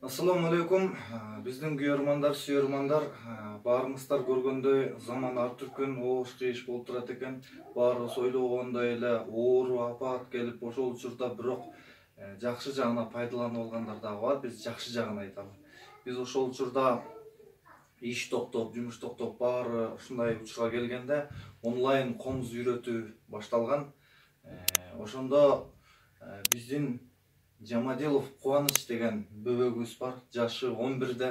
Assalamu alaikum. Биздин күйөрмандар, сүйөрмандар, баарыңыздар көргөндөй заман ар түркүн оош кыйыш болуп турат экен. Баарыбыз ойлогондой эле оору апаат келип ошол учурда бирок жакшы жагына пайдаланып алгандар дагы бар. Биз жакшы жагын айталы. Биз ошол учурда иш токтоп, жумуш токтоп баары ушундай учурга келгенде онлайн комуз үйрөтүү башталган. Ошондо биздин Жамадилов Кубаныч деген бөбөгүбүз бар. Жашы 11-де.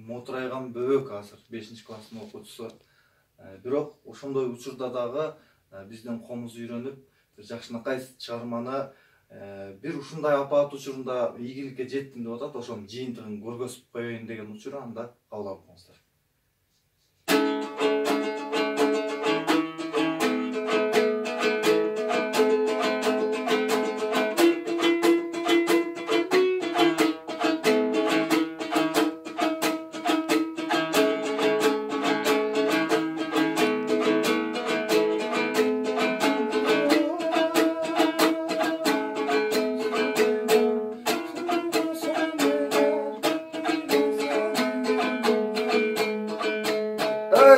Мотурайган бөбөк азыр 5-класстын окуучусу. Бирок ошондой учурда дагы бизден комуз үйрөнүп, жакшынакай чыгарманы бир ушундай апаат учурунда ийгиликке жеттим деп атат. Ошонун жыйынтыгын көргөзүп коеюн деген учур, анда кабыл алып коңуздар.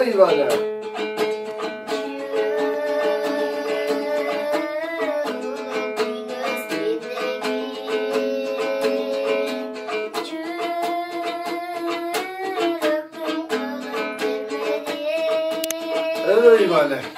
Eyvallah. Eyvallah.